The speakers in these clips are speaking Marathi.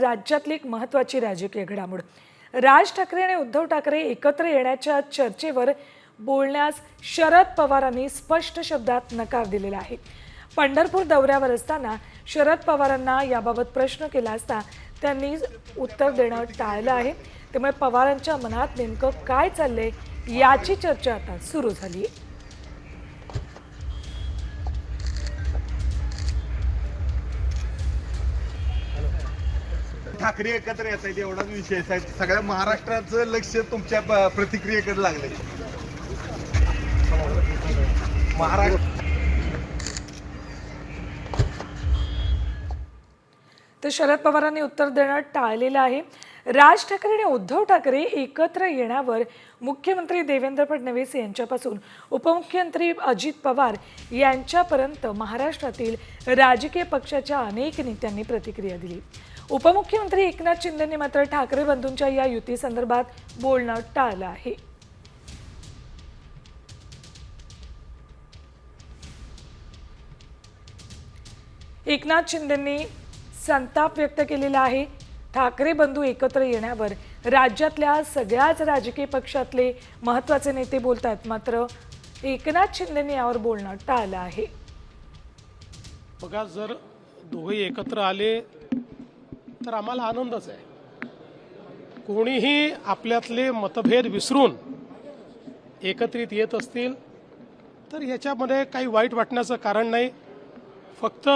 राज्यातली एक महत्त्वाची राजकीय घडामोड. राज ठाकरे आणि उद्धव ठाकरे एकत्र येण्याच्या चर्चेवर बोलण्यास शरद पवारांनी स्पष्ट शब्दात नकार दिलेला आहे. पंढरपूर दौऱ्यावर असताना शरद पवारांना याबाबत प्रश्न केला असता त्यांनी उत्तर देणं टाळलं आहे. त्यामुळे पवारांच्या मनात नेमकं काय चाललंय याची चर्चा आता सुरू झाली आहे. ठाकरे एकत्र येत आहेत एवढाच विषय आहे. सगळ्या महाराष्ट्राचं लक्ष तुमच्या प्रतिक्रियेकडे लागले. तर शरद पवारांनी उत्तर देणं टाळलेलं आहे. राज ठाकरे आणि उद्धव ठाकरे एकत्र येण्यावर मुख्यमंत्री देवेंद्र फडणवीस यांच्यापासून उपमुख्यमंत्री अजित पवार यांच्यापर्यंत महाराष्ट्रातील राजकीय पक्षाच्या अनेक नेत्यांनी प्रतिक्रिया दिली. उपमुख्यमंत्री एकनाथ शिंदेंनी मात्र ठाकरे बंधूंच्या या युतीसंदर्भात बोलणं टाळलं आहे. एकनाथ शिंदेंनी संताप व्यक्त केलेला आहे. ठाकरे बंधू एकत्र येण्यावर राज्यातल्या सगळ्याच राजकीय पक्षातले महत्त्वाचे नेते बोलतात, मात्र एकनाथ शिंदेंनी यावर बोलणं टाळलं आहे. बघा, जर दोघे एकत्र आले तर आम्हाला आनंदच आहे. कोणीही आपल्यातले मतभेद विसरून एकत्रित येत असतील तर याच्यामध्ये काही वाईट वाटण्याचं कारण नाही. फक्त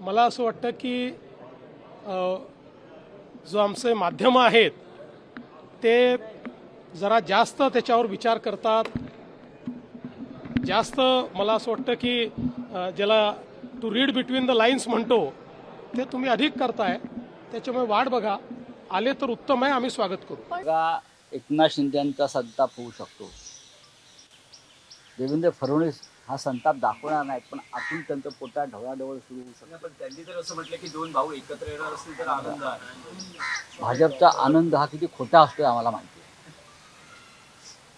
मला असं वाटतं की जो आमचे माध्यम आहेत ते जरा जास्त त्याच्यावर विचार करतात. जास्त मला असं वाटतं की ज्याला to read between the lines म्हणतो ते तुम्ही अधिक करताय. त्याच्यामुळे वाट बघा, आले तर उत्तम आहे, आम्ही स्वागत करू. बघा, एकनाथ शिंदेंचा संताप होऊ शकतो. देवेंद्र फडणवीस हा संताप दाखवणार नाही, पण आतून त्यांचं पोटात ढवळाढवळ सुरू होऊ शकतो. पण त्यांनी जर असं म्हटलं की दोन भाऊ एकत्र येणार असतील तर आनंद आहे. भाजपचा आनंद हा किती खोटा असतोय आम्हाला माहिती आहे.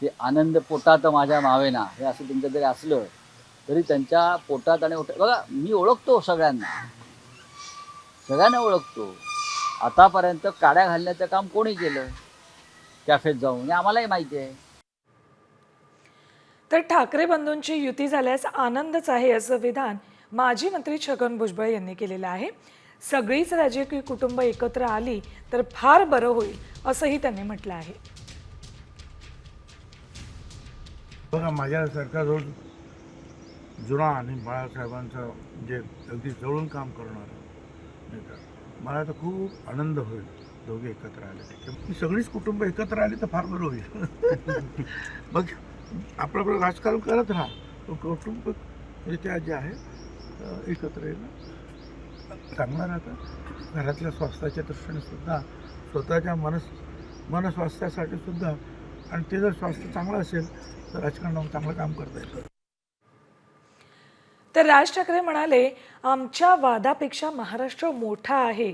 ते आनंद पोटात माझ्या मावेना हे असं तुमचं जरी असलं तरी त्यांच्या पोटात आणि बघा, मी ओळखतो सगळ्यांना ओळखतो. आतापर्यंत काड्या घालण्याचं काम कोणी केलं कॅफेत जाऊन, हे आम्हालाही माहिती आहे. तर ठाकरे बंधूंची युती झाल्यास आनंदच आहे असं विधान माजी मंत्री छगन भुजबळ यांनी केलेलं आहे. सगळीच राजकीय कुटुंब एकत्र आली तर फार बरं होईल असंही त्यांनी म्हटलं आहे. बघा, माझ्यासारखा जो जुना आणि बाळासाहेबांचं जे अगदी जवळून काम करणार नेता, मला तर खूप आनंद होईल दोघे एकत्र आले. ही सगळीच कुटुंब एकत्र आली तर फार बरं होईल. मग आपलं राजकारण करत राहा, कुटुंब रित्या जे आहे एकत्र येणं चांगलं राहतं. घरातल्या स्वास्थ्याच्या दृष्टीने सुद्धा, स्वतःच्या मनस्वास्थ्यासाठी सुद्धा, आणि ते जर स्वास्थ्य चांगलं असेल तर राजकारणावर चांगलं काम करता येतं. तर राज ठाकरे म्हणाले, आमच्या वादापेक्षा महाराष्ट्र मोठा आहे.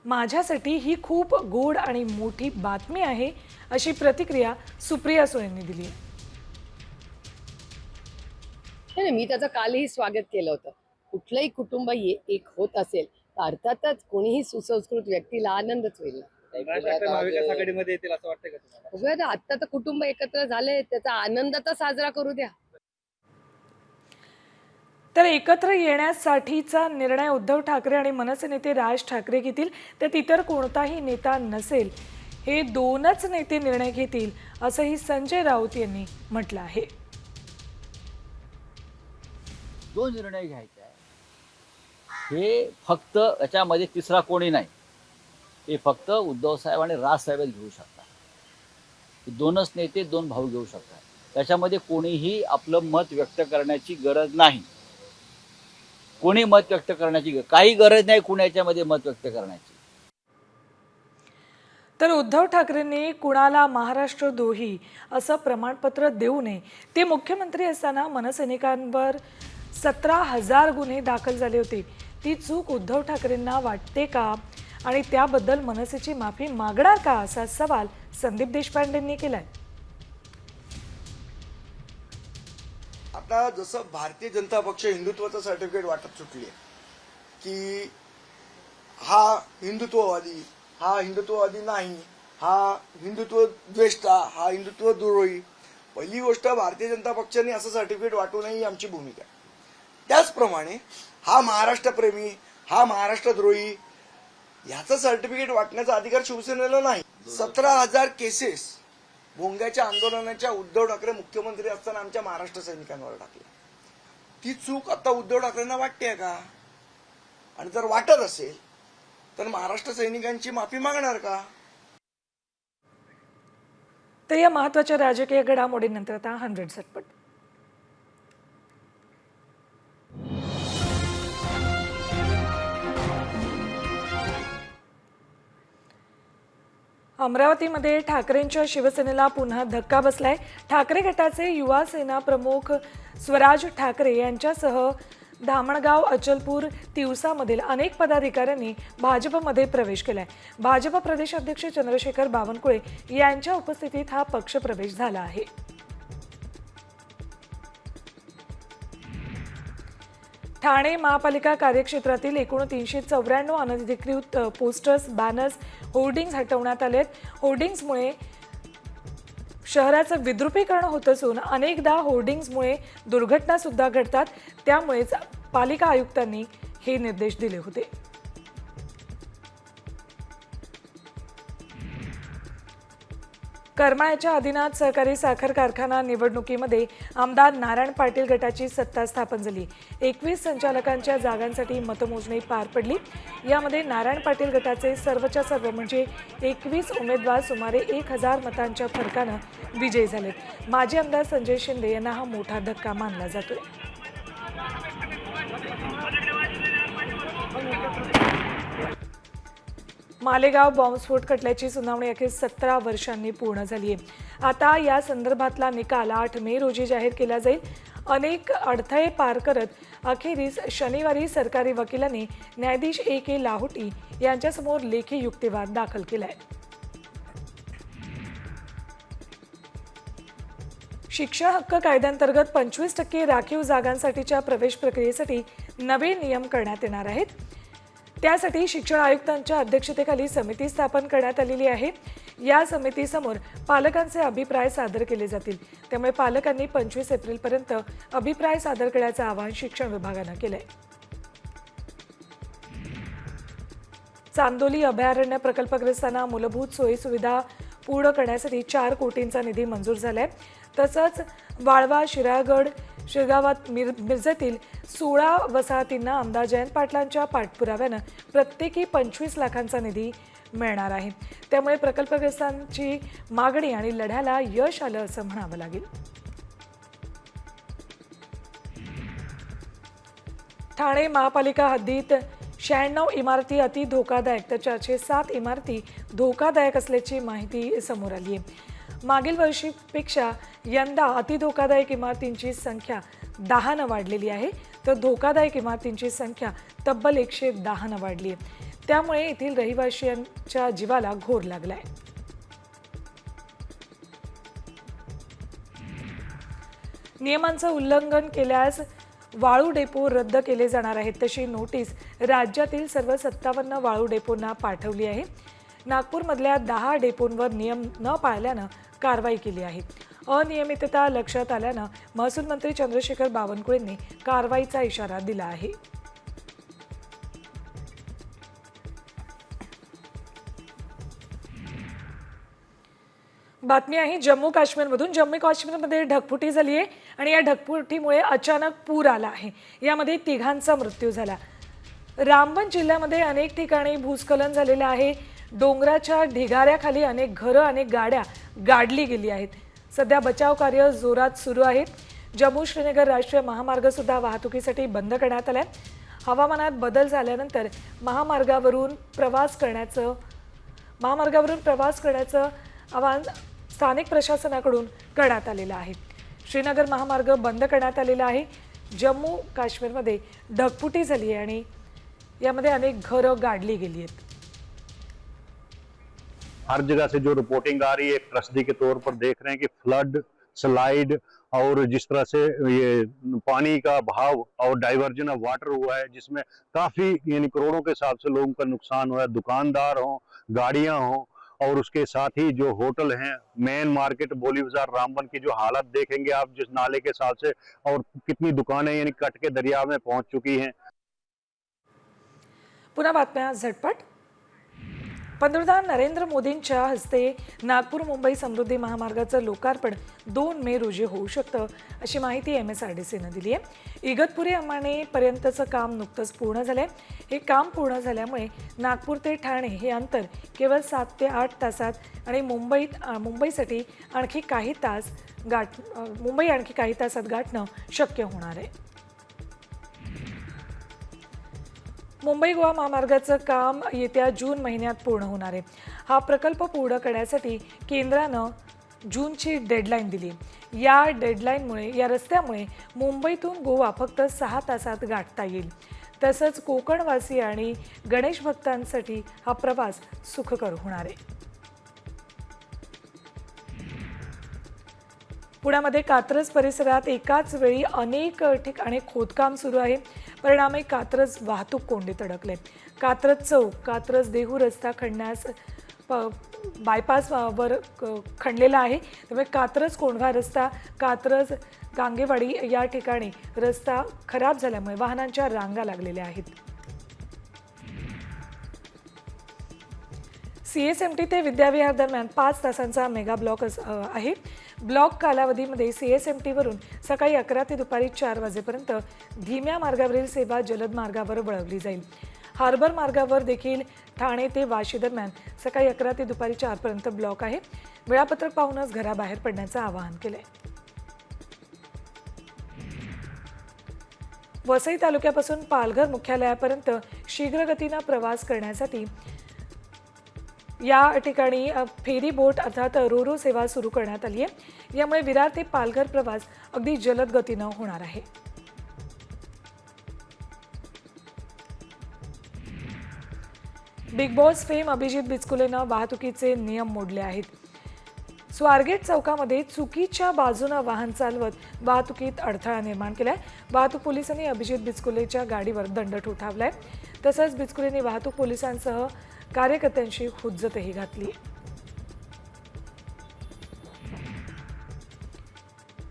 माझ्यासाठी ही खूप गोड आणि मोठी बातमी आहे अशी प्रतिक्रिया सुप्रिया सुळेंनी दिली. नाही, मी त्याचं कालही स्वागत केलं होतं. कुठलंही कुटुंब एक होत असेल तर अर्थातच कोणीही सुसंस्कृत व्यक्तीला आनंदच होईल. महाविकास आघाडीमध्ये येतील असं वाटतं का तुम्हाला? बघूया ना, आता तर कुटुंब एकत्र झाले, त्याचा आनंद तर साजरा करू द्या. तर एकत्र येण्यासाठीचा निर्णय उद्धव ठाकरे आणि मनसे नेते राज ठाकरे घेतील, त्यात इतर कोणताही नेता नसेल. हे दोनच नेते निर्णय घेतील असंही संजय राऊत यांनी म्हटलं आहे. जो निर्णय घ्यायचा आहे हे फक्त याच्यामध्ये तिसरा कोणी नाही, हे फक्त उद्धव साहेब आणि राजसाहेबच घेऊ शकतात. दोनच नेते, दोन भाऊ घेऊ शकतात. त्याच्यामध्ये कोणीही आपलं मत व्यक्त करण्याची गरज नाही. कोणी मत व्यक्त करण्याची काही गरज नाही, कोणी याच्यामध्ये मत व्यक्त करण्याची. तर उद्धव ठाकरेंनी कुणाला महाराष्ट्र द्रोही असं प्रमाणपत्र देऊ नये. ते मुख्यमंत्री असताना मनसैनिकांवर 17,000 गुन्हे दाखल झाले होते. ती चूक उद्धव ठाकरेंना वाटते का आणि त्याबद्दल मनसेची माफी मागणार का असा सवाल संदीप देशपांडेंनी केलाय. आता जसं भारतीय जनता पक्ष हिंदुत्वाचं सर्टिफिकेट वाटत सुटली आहे की हा हिंदुत्ववादी, हा हिंदुत्ववादी नाही, हा हिंदुत्व द्वेष्टा, हा हिंदुत्व द्रोही. पहिली गोष्ट, भारतीय जनता पक्षाने असं सर्टिफिकेट वाटू नये ही आमची भूमिका आहे. त्याचप्रमाणे हा महाराष्ट्रप्रेमी, हा महाराष्ट्रद्रोही ह्याचं सर्टिफिकेट वाटण्याचा अधिकार शिवसेनेला नाही. 17,000 केसेस भोंग्याच्या आंदोलनाच्या उद्धव ठाकरे मुख्यमंत्री असताना आमच्या महाराष्ट्र सैनिकांवर टाकल्या. ती चूक आता उद्धव ठाकरेंना वाटते का? आणि जर वाटत असेल तर महाराष्ट्र सैनिकांची माफी मागणार का? तर या महत्त्वाच्या राजकीय घडामोडीनंतर आता 100 झटपट. अमरावतीमध्ये ठाकरेंच्या शिवसेनेला पुन्हा धक्का बसलाय. ठाकरे गटाचे युवा सेना प्रमुख स्वराज ठाकरे यांच्यासह धामणगाव, अचलपूर, तिवसामधील अनेक पदाधिकाऱ्यांनी भाजपमध्ये प्रवेश केलाय. भाजप प्रदेश अध्यक्ष चंद्रशेखर बावनकुळे यांच्या उपस्थितीत हा पक्षप्रवेश झाला आहे. ठाणे महापालिका कार्यक्षेत्रातील एकूण 394 अनधिकृत पोस्टर्स, बॅनर्स, होर्डिंग्ज हटवण्यात आलेत. होर्डिंग्जमुळे शहराचं विद्रुपीकरण होत असून अनेकदा होर्डिंग्जमुळे दुर्घटना सुद्धा घडतात. त्यामुळेच पालिका आयुक्तांनी हे निर्देश दिले होते. करमाळ्याच्या आदिनाथ सहकारी साखर कारखाना निवडणुकीमध्ये आमदार नारायण पाटील गटाची सत्ता स्थापन झाली. 21 संचालकांच्या जागांसाठी मतमोजणी पार पडली. यामध्ये नारायण पाटील गटाचे सर्वच्या सर्व म्हणजे 21 उमेदवार सुमारे 1000 मतांच्या फरकानं विजयी झालेत. माजी आमदार संजय शिंदे यांना हा मोठा धक्का मानला जातोय. मालेगाव बॉम्बस्फोट खटल्याची सुनावणी अखेर 17 वर्षांनी पूर्ण झाली आहे. आता या संदर्भातला निकाल 8 मे रोजी जाहीर केला जाईल. अनेक अडथळे पार करत अखेरीस शनिवारी सरकारी वकिलांनी न्यायाधीश A.K. लाहोटी यांच्यासमोर लेखी युक्तिवाद दाखल केलाय. शिक्षण हक्क कायद्याअंतर्गत 25% राखीव जागांसाठीच्या प्रवेश प्रक्रियेसाठी नवे नियम करण्यात येणार आहेत. त्यासाठी शिक्षण आयुक्तांच्या अध्यक्षतेखाली समिती स्थापन करण्यात आलेली आहे. या समितीसमोर पालकांचे अभिप्राय सादर केले जातील. त्यामुळे पालकांनी 25 एप्रिलपर्यंत अभिप्राय सादर करण्याचं आवाहन शिक्षण विभागानं केलंय. चांदोली अभयारण्य प्रकल्पग्रस्तांना मूलभूत सोयीसुविधा पूर्ण करण्यासाठी 4 कोटींचा निधी मंजूर झालाय. तसंच वाळवा, शिराळगड, शिरगावात मिरजेतील 16 वसाहतींना आमदार जयंत पाटलांच्या पाठपुराव्यानं प्रत्येकी 25 लाखांचा निधी मिळणार आहे. त्यामुळे प्रकल्पग्रस्तांची मागणी आणि लढ्याला यश आलं असं म्हणावं लागेल. ठाणे महापालिका हद्दीत 96 इमारती अति धोकादायक तर 407 इमारती धोकादायक असल्याची माहिती समोर आली आहे. मागील वर्षीपेक्षा यंदा अतिधोकादायक इमारतींची संख्या 10 वाढलेली आहे, तर धोकादायक इमारतींची संख्या तब्बल 110 वाढली आहे. त्यामुळे येथील रहिवाशांच्या जीवाला घोर लागलाय. नियमांचं उल्लंघन केल्यास वाळू डेपो रद्द केले जाणार आहेत, तशी नोटीस राज्यातील सर्व 57 वाळू डेपोंना पाठवली आहे. नागपूरमधल्या 10 डेपोंवर नियम न पाळल्यानं कारवाई केली आहे. अनियमितता लक्षात आल्यानं महसूल मंत्री चंद्रशेखर बावनकुळेंनी कारवाईचा इशारा दिला आहे. बातमी आहे जम्मू काश्मीरमधून. जम्मू काश्मीरमध्ये ढगफुटी झाली आहे आणि या ढगफुटीमुळे अचानक पूर आला आहे. यामध्ये 3घांचा मृत्यू झाला. रामबन जिल्ह्यामध्ये अनेक ठिकाणी भूस्खलन झालेलं आहे. डोंगराच्या ढिगाऱ्याखाली अनेक घरं, अनेक गाड्या गाडली गेली आहेत. सध्या बचाव कार्य जोरात सुरू आहे. जम्मू श्रीनगर राष्ट्रीय महामार्ग सुद्धा वाहतुकीसाठी बंद करण्यात आलाय. हवामानात बदल झाल्यानंतर महामार्गावरून प्रवास करण्याचं आवाहन स्थानिक प्रशासनाकडून करण्यात आलेलं आहे. श्रीनगर महामार्ग बंद करण्यात आलेला आहे. जम्मू काश्मीरमध्ये ढगफुटी झाली आहे आणि यामध्ये अनेक घरं गाडली गेली आहेत. हर जगह से जो रिपोर्टिंग आ रही है, एक त्रसदी के तौर पर देख रहे हैं कि फ्लड, स्लाइड और जिस तरह से ये पानी का बहाव और डाइवर्जन ऑफ वाटर हुआ है, जिसमें काफी यानी करोड़ों के हिसाब से लोगों का नुकसान हुआ है. दुकानदार हों गाड़ियां हों, और उसके साथ ही जो होटल हैं, मेन मार्केट बोली बाजार रामबन की जो हालत देखेंगे आप जिस नाले के साथ से, और कितनी दुकानें यानी कट के दरिया में पहुंच चुकी हैं। पुन्हा बातम्या झटपट। पंतप्रधान नरेंद्र मोदींच्या हस्ते नागपूर मुंबई समृद्धी महामार्गाचं लोकार्पण 2 मे रोजी होऊ शकतं, अशी माहिती MSRDCनं दिली आहे। इगतपुरी अंबाणीपर्यंतचं काम नुकतंच पूर्ण झालंय। हे काम पूर्ण झाल्यामुळे नागपूर ते ठाणे हे अंतर केवळ 7 ते 8 तासात आणि मुंबई आणखी काही तासात गाठणं शक्य होणार आहे। मुंबई गोवा महामार्गाचं काम येत्या जून महिन्यात पूर्ण होणार आहे। हा प्रकल्प पूर्ण करण्यासाठी केंद्रानं जूनची डेडलाईन दिली। या डेडलाईनमुळे या रस्त्यामुळे मुंबईतून गोवा फक्त 6 तासात गाठता येईल। तसंच कोकणवासी आणि गणेश भक्तांसाठी हा प्रवास सुखकर होणार आहे। पुण्यामध्ये कात्रज परिसरात एकाच वेळी अनेक ठिकाणी खोदकाम सुरू आहे। परिणामी कात्रज वाहतूक कोंडीत अडकले। कात्रज चौक कात्रज देहू रस्ता खणण्यास बायपासवर खणलेला आहे। त्यामुळे कात्रज कोंढवा रस्ता कात्रज गांगेवाडी या ठिकाणी रस्ता खराब झाल्यामुळे वाहनांच्या रांगा लागलेल्या आहेत। CSMT ते विद्याविहार दरम्यान 5 तासांचा मेगा ब्लॉक आहे। ब्लॉक कालावधीमध्ये CSMT वरून सकाळी 11 ते दुपारी 4 वाजेपर्यंत धीम्या मार्गावरील सेवा जलद मार्गावर वळवली जाईल। हार्बर मार्गावर देखील ठाणे ते वाशी दरम्यान सकाळी 11 ते दुपारी 4 पर्यंत ब्लॉक आहे। वेळापत्रक पाहूनच घराबाहेर पडण्याचं आवाहन केलंय। वसई तालुक्यापासून पालघर मुख्यालयापर्यंत शीघ्रगतीनं प्रवास करण्यासाठी या ठिकाणी फेरी बोट अर्थात रोरो सेवा सुरू करण्यात आली आहे। यामुळे विरार ते पालघर प्रवास अगदी जलद गतीनं होणार आहे। बिग बॉस फेम अभिजित बिचकुलेनं वाहतुकीचे नियम मोडले आहेत। स्वारगेट चौकामध्ये चुकीच्या बाजूनं वाहन चालवत वाहतुकीत अडथळा निर्माण केलाय। वाहतूक पोलिसांनी अभिजित बिचकुलेच्या गाडीवर दंड ठोठावलाय। तसंच बिचकुलेंनी वाहतूक पोलिसांसह कार्यकर्त्यांशी हुज्जतही घातली।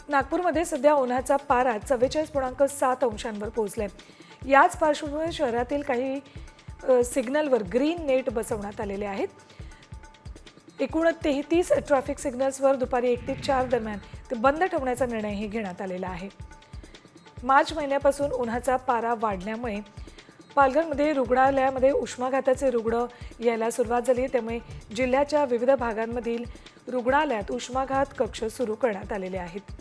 नागपूरमध्ये सध्या उन्हाचा पारा 44.7 अंशांवर पोहोचलाय। याच पार्श्वभूमीवर शहरातील काही सिग्नलवर ग्रीन नेट बसवण्यात आलेले आहेत। एकूण 33 ट्रॅफिक सिग्नल्सवर दुपारी 1 ते 4 दरम्यान ते बंद ठेवण्याचा निर्णयही घेण्यात आलेला आहे। मार्च महिन्यापासून उन्हाचा पारा वाढल्यामुळे पालघरमध्ये रुग्णालयामध्ये उष्माघाताचे रुग्ण यायला सुरुवात झाली। त्यामुळे जिल्ह्याच्या विविध भागांमधील रुग्णालयात उष्माघात कक्ष सुरू करण्यात आलेले आहेत।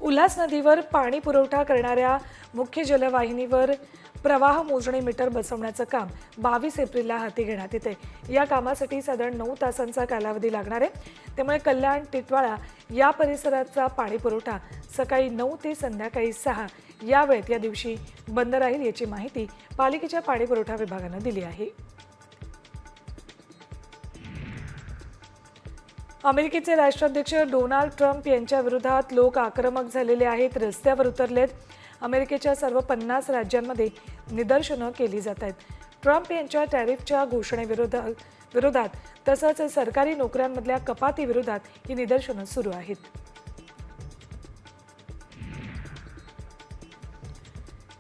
उल्हास नदीवर पाणी पुरवठा करणाऱ्या मुख्य जलवाहिनीवर प्रवाह मोजणी मीटर बसवण्याचं काम 22 एप्रिलला हाती घेण्यात येते। या कामासाठी साधारण 9 तासांचा कालावधी लागणार आहे। त्यामुळे कल्याण टिटवाळा या परिसराचा पाणी पुरवठा सकाळी 9 ते संध्याकाळी 6 या वेळेत या दिवशी बंद राहील, याची माहिती पालिकेच्या पाणी पुरवठा विभागानं दिली आहे। अमेरिकेचे राष्ट्राध्यक्ष डोनाल्ड ट्रम्प यांच्या विरोधात लोक आक्रमक झालेले आहेत, रस्त्यावर उतरलेत। अमेरिकेच्या सर्व 50 राज्यांमध्ये निदर्शनं केली जात आहेत। ट्रम्प यांच्या टॅरिफच्या घोषणेविरोधात तसंच सरकारी नोकऱ्यांमधल्या कपातीविरोधात ही निदर्शनं सुरू आहेत।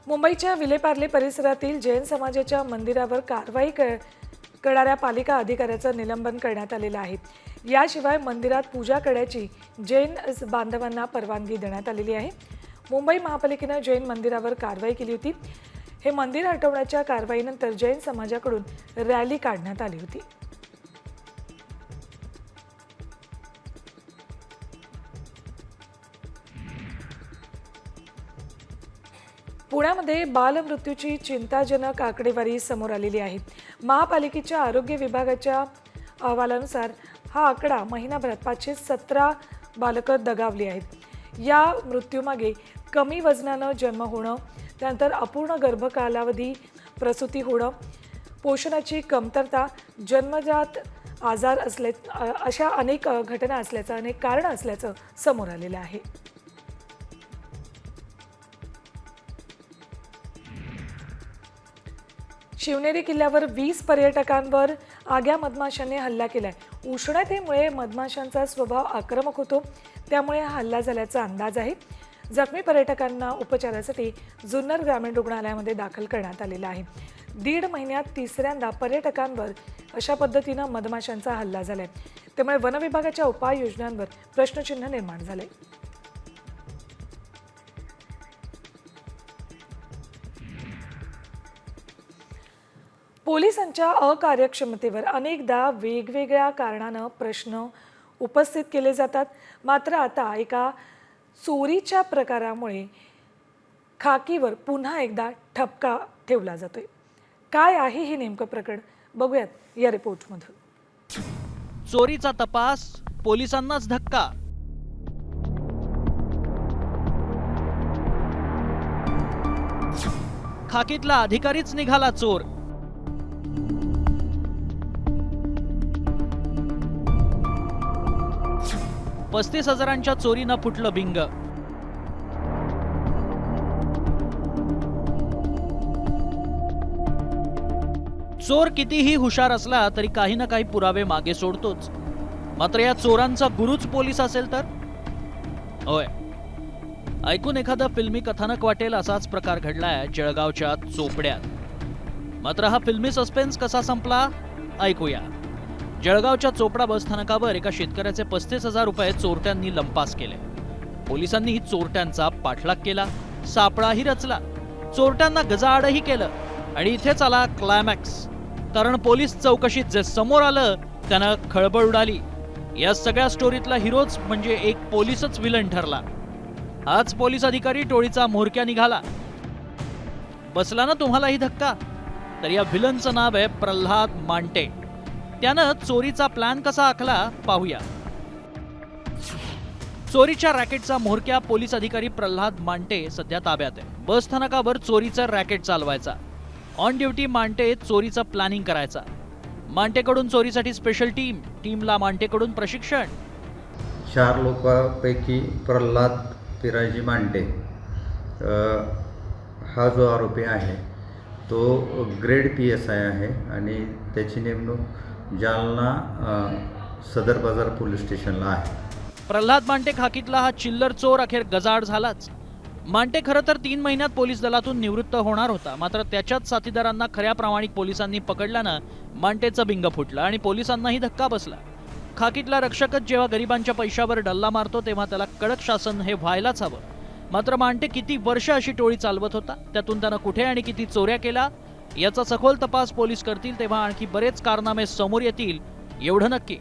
मुंबईच्या विलेपार्ले परिसरातील जैन समाजाच्या मंदिरावर कारवाई करणाऱ्या पालिका अधिकाऱ्याचं निलंबन करण्यात आलेलं आहे। याशिवाय मंदिरात पूजा करण्याची जैन बांधवांना परवानगी देण्यात आलेली आहे। मुंबई महापालिकेनं जैन मंदिरावर कारवाई केली होती। हे मंदिर हटवण्याच्या कारवाईनंतर जैन समाजाकडून रॅली काढण्यात आली होती। पुण्यामध्ये बालमृत्यूची चिंताजनक आकडेवारी समोर आलेली आहे। महापालिकेच्या आरोग्य विभागाच्या अहवालानुसार हा आकडा महिनाभरात 517 बालकं दगावली आहेत। या मृत्यूमागे कमी वजनानं जन्म होणं, त्यानंतर अपूर्ण गर्भकालावधी प्रसूती होणं, पोषणाची कमतरता, जन्मजात आजार अशा अनेक घटना असल्याचं, अनेक कारणं असल्याचं समोर आलेलं आहे। शिवनेरी किल्ल्यावर 20 पर्यटकांवर आग्या मधमाशांनी हल्ला केलाय. उष्णतेमुळे मधमाशांचा स्वभाव आक्रमक होतो, त्यामुळे हा हल्ला झाल्याचा अंदाज आहे. जखमी पर्यटकांना उपचारासाठी जुन्नर ग्रामीण रुग्णालयामध्ये दाखल करण्यात आलेलं आहे. 1.5 महिन्यात तिसऱ्यांदा पर्यटकांवर अशा पद्धतीनं मधमाशांचा हल्ला झालाय. त्यामुळे वनविभागाच्या उपाययोजनांवर प्रश्नचिन्ह निर्माण झाले. पोलिसांच्या अकार्यक्षमतेवर अनेकदा वेगवेगळ्या कारणानं प्रश्न उपस्थित केले जातात. मात्र आता एका चोरीच्या प्रकारामुळे खाकीवर पुन्हा एकदा ठपका ठेवला जातोय. काय आहे हे नेमकं प्रकरण, बघूयात या रिपोर्टमधून. चोरीचा तपास, पोलिसांनाच धक्का. खाकीतला अधिकारीच निघाला चोर. $35,000च्या चोरीनं फुटलं बिंग. चोर कितीही हुशार असला तरी काही ना काही पुरावे मागे सोडतोच. मात्र या चोरांचा गुरुच पोलीस असेल तर? होय, ऐकून एखादं फिल्मी कथानक वाटेल असाच प्रकार घडलाय जळगावच्या चोपड्यात. मात्र हा फिल्मी सस्पेन्स कसा संपला ऐकूया. जळगावच्या चोपडा बसस्थानकावर एका शेतकऱ्याचे 35,000 रुपये चोरट्यांनी लंपास केले. पोलिसांनी चोरट्यांचा पाठलाग केला, सापळाही रचला, चोरट्यांना गजाआडही केलं. आणि इथेच आला क्लायमॅक्स. कारण पोलीस चौकशीत जे समोर आलं त्यानं खळबळ उडाली. या सगळ्या स्टोरीतला हिरोच म्हणजे एक पोलीसच विलन ठरला. हाच पोलीस अधिकारी टोळीचा म्होरक्या निघाला. बसला ना तुम्हालाही धक्का? तर या व्हिलनचं नाव आहे प्रल्हाद मांटे. त्यानं चोरीचा प्लॅन कसा आखला पाहूया. चोरीच्या रॅकेटचा म्होरक्या पोलीस अधिकारी प्रल्हाद मांटे सध्या ताब्यात आहे. बस स्थानकावर चोरीचा रॅकेट चालवायचा. ऑन ड्युटी मांटे चोरीचं प्लॅनिंग करायचा. मांटेकडून चोरीसाठी स्पेशल टीमला मांटेकडून प्रशिक्षण. 4 लोकांपैकी प्रल्हाद पिराजी मांटे हा जो आरोपी आहे तो ग्रेड PSI आहे आणि त्याची नेमणूक जालना सदर बाजार पोलीस स्टेशनला आहे. प्रल्हाद मांटे खाकीतला हा चिल्लर चोर अखेर गजाआड झालाच. मांटे खरं तर 3 महिन्यात पोलीस दलातून निवृत्त होणार होता. मात्र त्याच्याच साथीदारांना खऱ्या प्रामाणिक पोलिसांनी पकडल्यानं मांटेचं बिंग फुटलं आणि पोलिसांनाही धक्का बसला. खाकीतला रक्षकच जेव्हा गरिबांच्या पैशावर डल्ला मारतो तेव्हा त्याला कडक शासन हे व्हायलाच हवं. मात्र मांटे किती वर्ष अशी टोळी चालवत होता, त्यातून त्यानं कुठे आणि किती चोऱ्या केल्या याचा सखोल तपास पोलीस करतील तेव्हा आणखी बरेच कारनामे समोर येतील एवढं नक्की.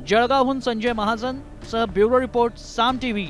जळगावहून संजय महाजन सह ब्युरो रिपोर्ट, साम TV,